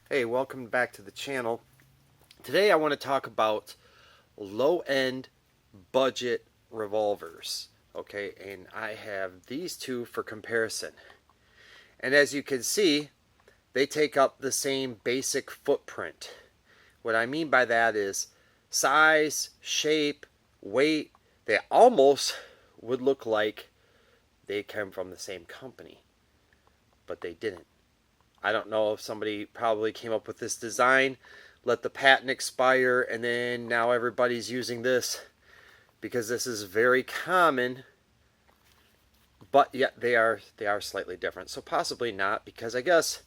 Hey, welcome back to the channel. Today I want to talk about low-end budget revolvers. Okay, and I have these two for comparison. And as you can see, they take up the same basic footprint. What I mean by that is size, shape, weight, they almost would look like they came from the same company, but they didn't. I don't know if somebody probably came up with this design, let the patent expire, and then now everybody's using this because this is very common, but yet they are slightly different. So possibly not, because I guess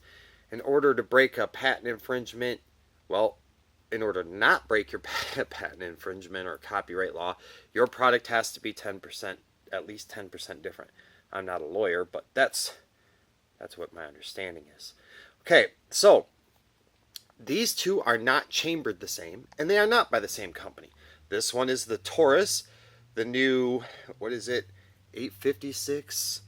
in order to break a patent infringement, well, in order to not break your patent infringement or copyright law, your product has to be 10%, at least 10% different. I'm not a lawyer, but that's what my understanding is. Okay, so these two are not chambered the same, and they are not by the same company. This one is the Taurus, the new, what is it, 856?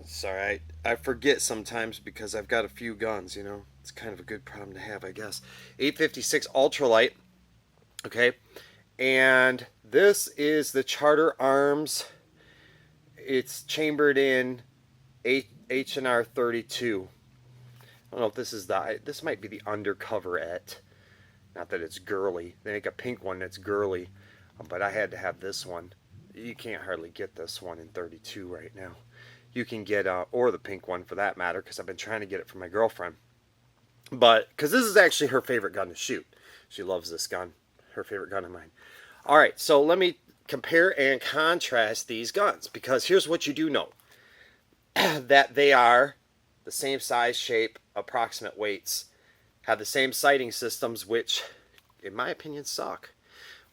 Sorry, I forget sometimes because I've got a few guns, you know. It's kind of a good problem to have, I guess. 856 ultralight, okay? And this is the Charter Arms. It's chambered in H&R 32. I don't know if this is this might be the undercoverette. Not that it's girly. They make a pink one that's girly, but I had to have this one. You can't hardly get this one in 32 right now. You can get, or the pink one for that matter, because I've been trying to get it for my girlfriend. But, because this is actually her favorite gun to shoot. She loves this gun. Her favorite gun of mine. Alright, so let me compare and contrast these guns, because here's what you do know. That they are the same size, shape, approximate weights, have the same sighting systems, which, in my opinion, suck.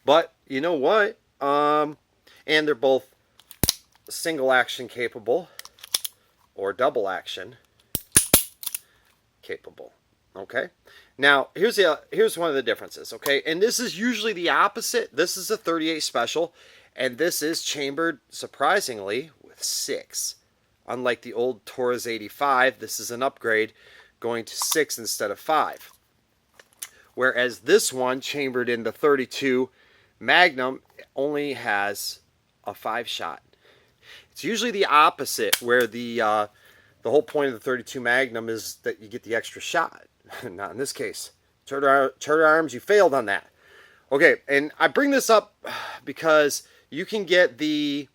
But, you know what? And they're both single action capable or double action capable. Okay? Now, here's one of the differences, okay? And this is usually the opposite. This is a 38 special, and this is chambered, surprisingly, with 6. Unlike the old Taurus 85, this is an upgrade going to 6 instead of 5. Whereas this one, chambered in the 32 Magnum, only has a 5-shot. It's usually the opposite, where the whole point of the 32 Magnum is that you get the extra shot. Not in this case. Charter Arms, you failed on that. Okay, and I bring this up because you can get the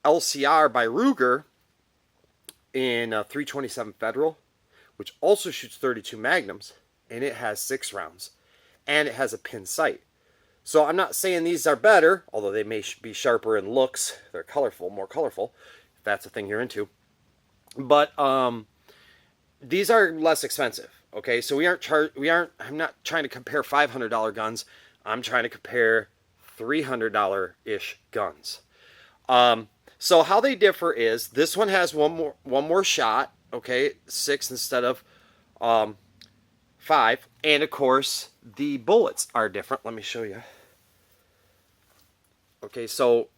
LCR by Ruger in 327 Federal, which also shoots 32 Magnums, and it has 6 rounds, and it has a pin sight. So I'm not saying these are better, although they may be sharper in looks. They're colorful, more colorful, if that's a thing you're into. But these are less expensive. Okay, so I'm not trying to compare $500 guns. I'm trying to compare $300-ish guns. So how they differ is this one has one more shot, okay, 6 instead of 5, and of course the bullets are different. Let me show you. Okay, so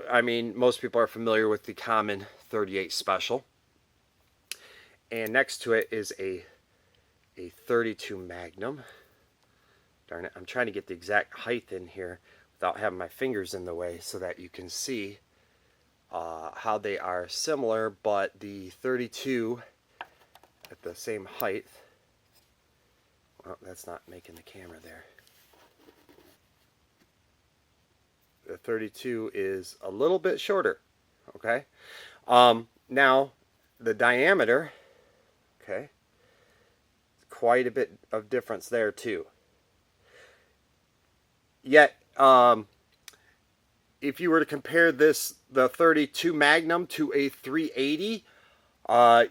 I mean, most people are familiar with the common 38 special, and next to it is a 32 Magnum. Darn it, I'm trying to get the exact height in here without having my fingers in the way so that you can see how they are similar, but the 32 at the same height. Well, that's not making the camera there. The 32 is a little bit shorter, okay? Now, the diameter, okay, quite a bit of difference there too. Yet, if you were to compare the 32 Magnum to a 380,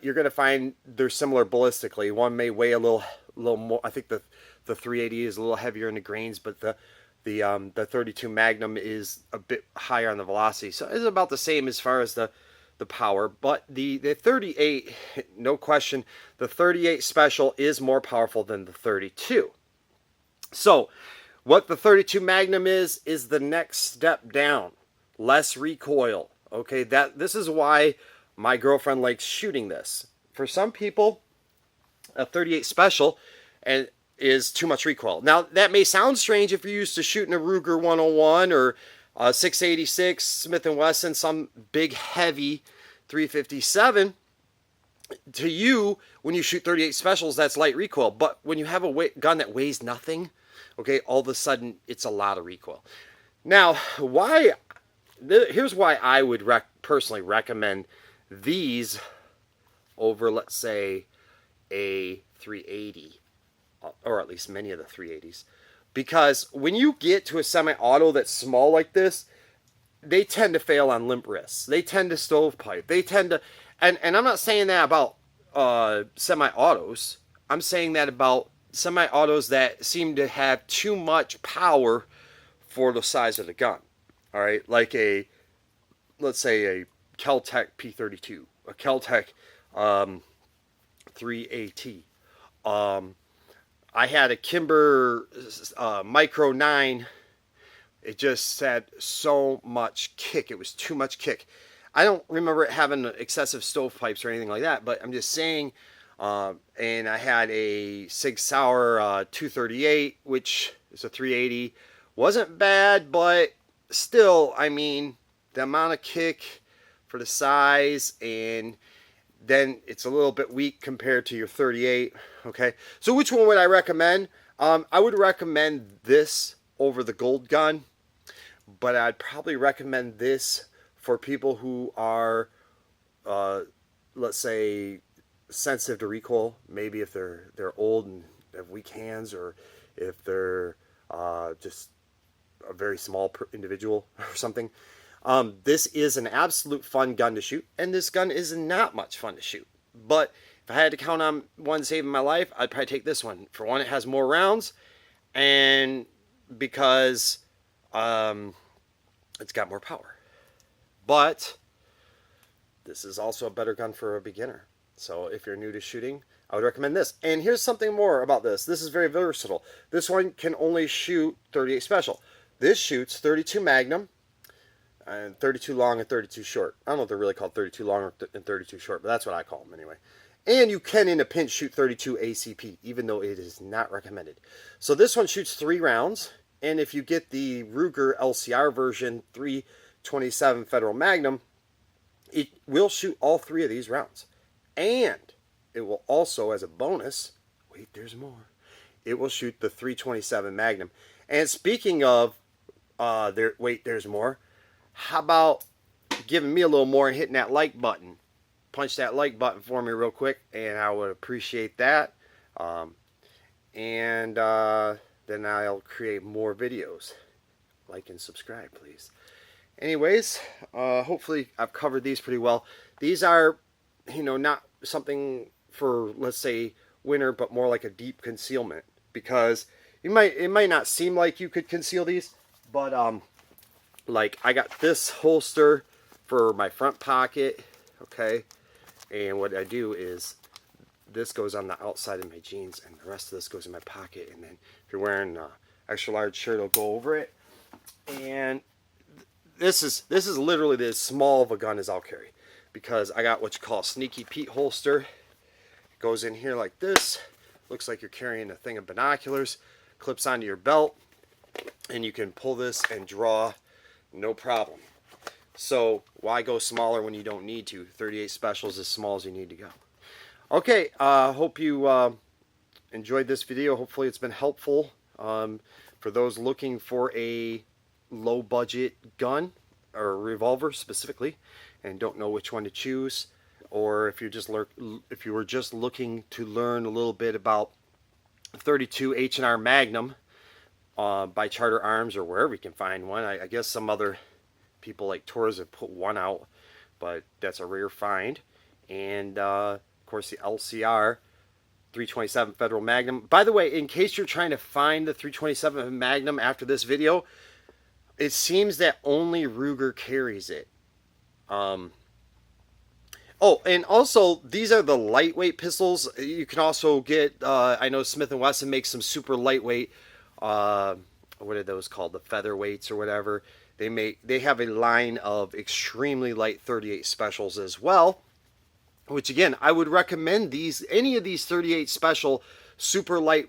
you're going to find they're similar ballistically. One may weigh a little more. I think the 380 is a little heavier in the grains, but the 32 Magnum is a bit higher on the velocity. So it's about the same as far as the power. But the 38, no question, the 38 Special is more powerful than the 32. So what the 32 Magnum is the next step down. Less recoil. Okay, this is why my girlfriend likes shooting this. For some people, a 38 special and is too much recoil. Now that may sound strange if you're used to shooting a Ruger 101 or a 686 Smith & Wesson, some big heavy 357. To you, when you shoot 38 specials, that's light recoil. But when you have a gun that weighs nothing, okay, all of a sudden it's a lot of recoil. Now, here's why I would personally recommend these over, let's say, a 380, or at least many of the 380s. Because when you get to a semi-auto that's small like this, they tend to fail on limp wrists. They tend to stovepipe. They tend to, and I'm not saying that about semi-autos. I'm saying that about semi-autos that seem to have too much power for the size of the gun. All right, like let's say a Kel-Tec P32, a Kel-Tec 3AT. I had a Kimber Micro 9. It just had so much kick. It was too much kick. I don't remember it having excessive stovepipes or anything like that, but I'm just saying. And I had a Sig Sauer 238, which is a 380. Wasn't bad, but still, I mean, the amount of kick for the size, and then it's a little bit weak compared to your 38. Okay, so which one would I recommend? I would recommend this over the Gold Gun, but I'd probably recommend this for people who are, let's say, sensitive to recoil. Maybe if they're old and have weak hands, or if they're just a very small individual or something. This is an absolute fun gun to shoot, and this gun is not much fun to shoot. But if I had to count on one saving my life, I'd probably take this one. For one, it has more rounds, and because it's got more power. But this is also a better gun for a beginner. So if you're new to shooting, I would recommend this. And here's something more about this. This is very versatile. This one can only shoot 38 special. This shoots 32 magnum, and 32 long and 32 short. I don't know if they're really called 32 long and 32 short, but that's what I call them anyway. And you can, in a pinch, shoot 32 ACP, even though it is not recommended. So this one shoots 3 rounds, and if you get the Ruger LCR version 327 Federal Magnum, it will shoot all 3 of these rounds. And it will also, as a bonus, wait, there's more, it will shoot the 327 Magnum. And speaking of, there's more, how about giving me a little more and hitting that like button? Punch that like button for me real quick, and I would appreciate that. Then I'll create more videos. Like and subscribe, please. Anyways, hopefully I've covered these pretty well. These are, not something for, let's say, winter, but more like a deep concealment, because it might not seem like you could conceal these, but like I got this holster for my front pocket, okay, and what I do is this goes on the outside of my jeans, and the rest of this goes in my pocket. And then if you're wearing an extra large shirt, it'll go over it. And this is literally as small of a gun as I'll carry, because I got what you call a Sneaky Pete holster. It goes in here like this. Looks like you're carrying a thing of binoculars. Clips onto your belt, and you can pull this and draw, no problem. So why go smaller when you don't need to? 38 special is as small as you need to go. Okay, hope you enjoyed this video. Hopefully it's been helpful for those looking for a low budget gun, or a revolver specifically, and don't know which one to choose, or if you were just looking to learn a little bit about 32 H&R Magnum by Charter Arms, or wherever you can find one. I guess some other people like Taurus have put one out, but that's a rare find. And of course the LCR 327 Federal Magnum. By the way, in case you're trying to find the 327 Magnum after this video, it seems that only Ruger carries it. Oh, and also, these are the lightweight pistols. You can also get, I know Smith & Wesson makes some super lightweight, what are those called? The featherweights or whatever. They have a line of extremely light 38 specials as well. which again, I would recommend any of these 38 special super light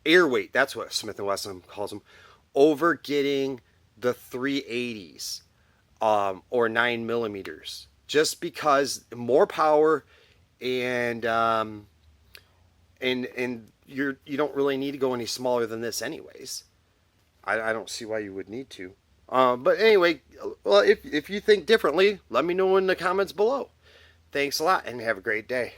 airweight, that's what Smith & Wesson calls them, over getting the 380s or 9 millimeters, just because more power, and you don't really need to go any smaller than this anyways. I don't see why you would need to. But anyway, well, if you think differently, let me know in the comments below. Thanks a lot and have a great day.